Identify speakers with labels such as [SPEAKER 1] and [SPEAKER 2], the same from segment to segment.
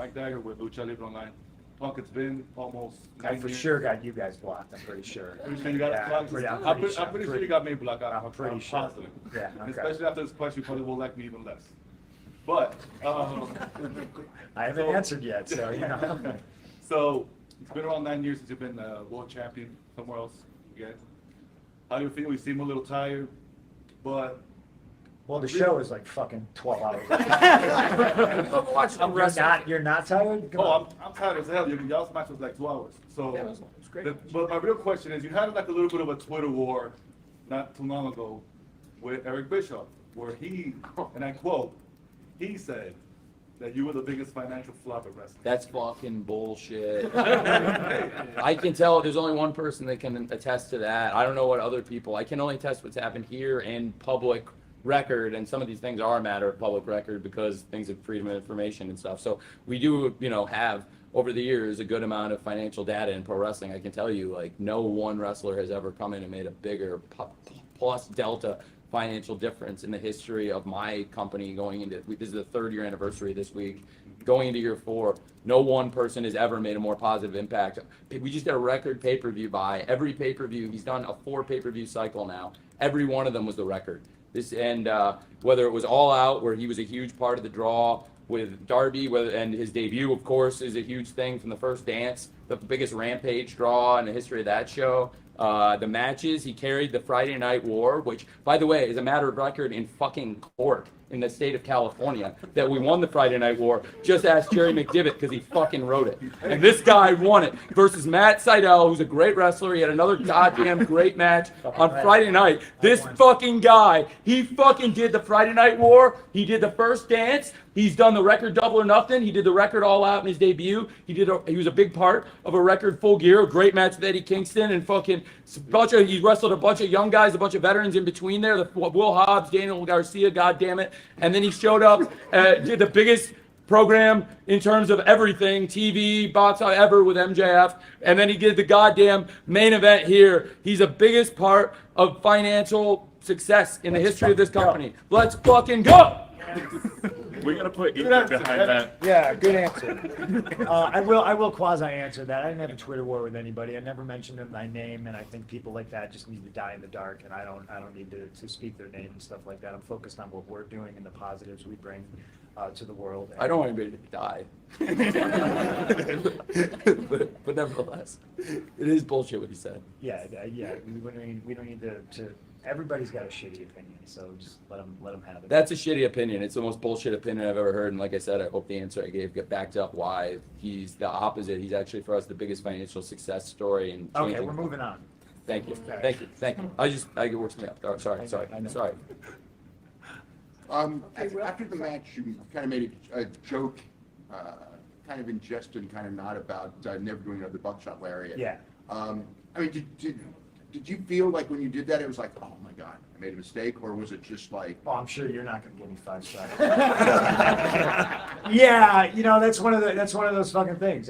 [SPEAKER 1] Mike Dagger with Lucha Libre Online. Punk, it's been almost
[SPEAKER 2] I
[SPEAKER 1] 9
[SPEAKER 2] for
[SPEAKER 1] years.
[SPEAKER 2] sure got you guys blocked. I'm pretty sure.
[SPEAKER 1] You saying you got
[SPEAKER 2] Yeah,
[SPEAKER 1] blocked? I'm pretty sure you got me blocked.
[SPEAKER 2] I'm pretty sure.
[SPEAKER 1] Positive.
[SPEAKER 2] Yeah, okay.
[SPEAKER 1] Especially after this question, you probably will like me even less. But
[SPEAKER 2] I haven't answered yet, so you know.
[SPEAKER 1] So it's been around 9 years since you've been world champion somewhere else again. How do you feel? You seem a little tired, but
[SPEAKER 2] Well, the show is like fucking 12 hours. You're not tired? Come on.
[SPEAKER 1] I'm tired as hell. Y'all's match was like 2 hours. So,
[SPEAKER 3] Yeah, it was great.
[SPEAKER 1] but my real question is, you had like a little bit of a Twitter war not too long ago with Eric Bischoff, where he, and I quote, he said that you were the biggest financial flop at wrestling.
[SPEAKER 3] That's fucking bullshit. I can tell there's only one person that can attest to that. I don't know what other people, I can only attest what's happened here and public record, and some of these things are a matter of public record because things of freedom of information and stuff. So we do, have over the years a good amount of financial data in pro wrestling. I can tell you, like, no one wrestler has ever come in and made a bigger plus delta financial difference in the history of my company going into, this is the 3rd year anniversary this week, going into year 4. No one person has ever made a more positive impact. We just did a record pay-per-view buy. Every pay-per-view, he's done a 4 pay-per-view cycle now. Every one of them was the record. Whether it was All Out, where he was a huge part of the draw with Darby, and his debut, of course, is a huge thing from the first dance, the biggest Rampage draw in the history of that show. The matches, he carried the Friday Night War, which, by the way, is a matter of record in fucking court in the state of California, that we won the Friday Night War. Just ask Jerry McDivitt, because he fucking wrote it. And this guy won it versus Matt Sydal, who's a great wrestler. He had another goddamn great match on Friday night. This fucking guy, he fucking did the Friday Night War. He did the first dance. He's done the record Double or Nothing. He did the record All Out in his debut. He was a big part of a record Full Gear, a great match with Eddie Kingston, and he wrestled a bunch of young guys, a bunch of veterans in between there. Will Hobbs, Daniel Garcia, goddammit. And then he showed up, did the biggest program in terms of everything, TV, box ever with MJF. And then he did the goddamn main event here. He's the biggest part of financial success in the history of this company. Let's fucking go!
[SPEAKER 4] We're gonna put Ethan behind that.
[SPEAKER 2] Yeah, good answer. I will quasi-answer that. I didn't have a Twitter war with anybody. I never mentioned them by name, and I think people like that just need to die in the dark, and I don't need to speak their name and stuff like that. I'm focused on what we're doing and the positives we bring to the world. And
[SPEAKER 3] I don't want anybody to die. but nevertheless, it is bullshit what he said.
[SPEAKER 2] Yeah. We don't need to. Everybody's got a shitty opinion, so just let them have it.
[SPEAKER 3] That's a shitty opinion. It's the most bullshit opinion I've ever heard. And like I said, I hope the answer I gave backed up why he's the opposite. He's actually, for us, the biggest financial success story. And
[SPEAKER 2] Okay, we're moving on.
[SPEAKER 3] Thank you.
[SPEAKER 2] Okay.
[SPEAKER 3] Thank you. I get worse me up. Oh, sorry. Sorry.
[SPEAKER 5] After the match, you kind of made a joke, kind of in jest and kind of not about never doing another Buckshot Lariat.
[SPEAKER 2] Yeah.
[SPEAKER 5] I mean, did you feel like when you did that, it was like, oh my God, I made a mistake, or was it just like?
[SPEAKER 2] Oh, I'm sure you're not going to give me 5 stars. Yeah, that's one of those fucking things.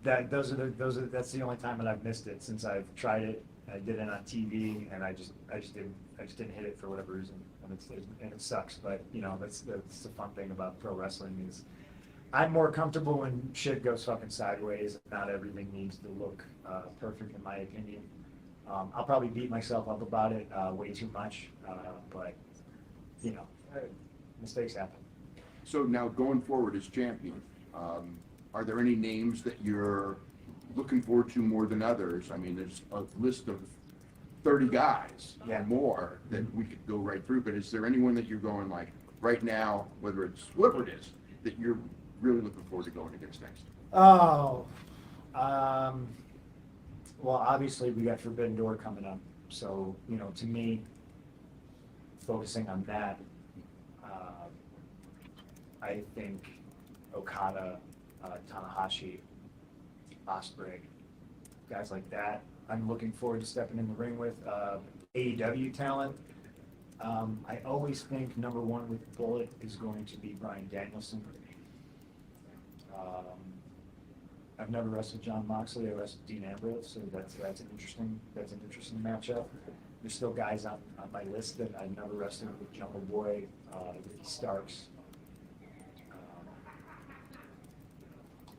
[SPEAKER 2] That's the only time that I've missed it since I've tried it. I did it on TV, and I just didn't hit it for whatever reason, and it sucks. But that's the fun thing about pro wrestling is I'm more comfortable when shit goes fucking sideways. Not everything needs to look perfect, in my opinion. I'll probably beat myself up about it way too much, but mistakes happen.
[SPEAKER 5] So now going forward as champion, are there any names that you're looking forward to more than others? I mean, there's a list of 30 guys and more that we could go right through, but is there anyone that you're going like right now, whatever it is, that you're really looking forward to going against next?
[SPEAKER 2] Oh, well, obviously we got Forbidden Door coming up, so to me, focusing on that, I think Okada, Tanahashi, Ospreay, guys like that, I'm looking forward to stepping in the ring with. AEW talent, I always think number one with Bullet is going to be Bryan Danielson. I've never wrestled John Moxley. I wrestled Dean Ambrose, so that's an interesting matchup. There's still guys on my list that I've never wrestled with: Jungle Boy, Ricky Starks,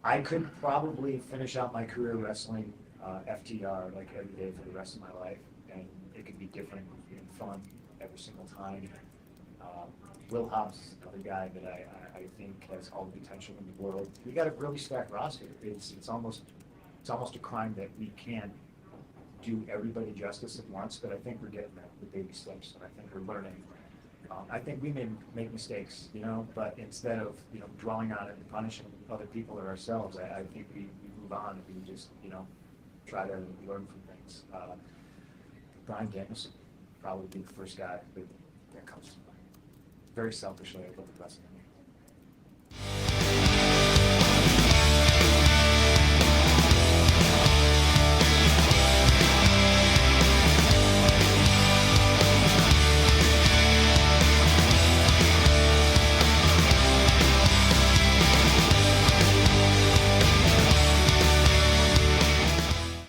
[SPEAKER 2] I could probably finish out my career wrestling FTR like every day for the rest of my life, and it could be different and fun every single time. Will Hobbs is another guy that I think has all the potential in the world. We got a really stacked roster. It's almost a crime that we can't do everybody justice at once, but I think we're getting there with baby steps, and I think we're learning. I think we may make mistakes, but instead of, dwelling on it and punishing other people or ourselves, I think we move on and we just, try to learn from things. Brian Danielson probably be the first guy that comes to mind. Very selfishly, I love the wrestling.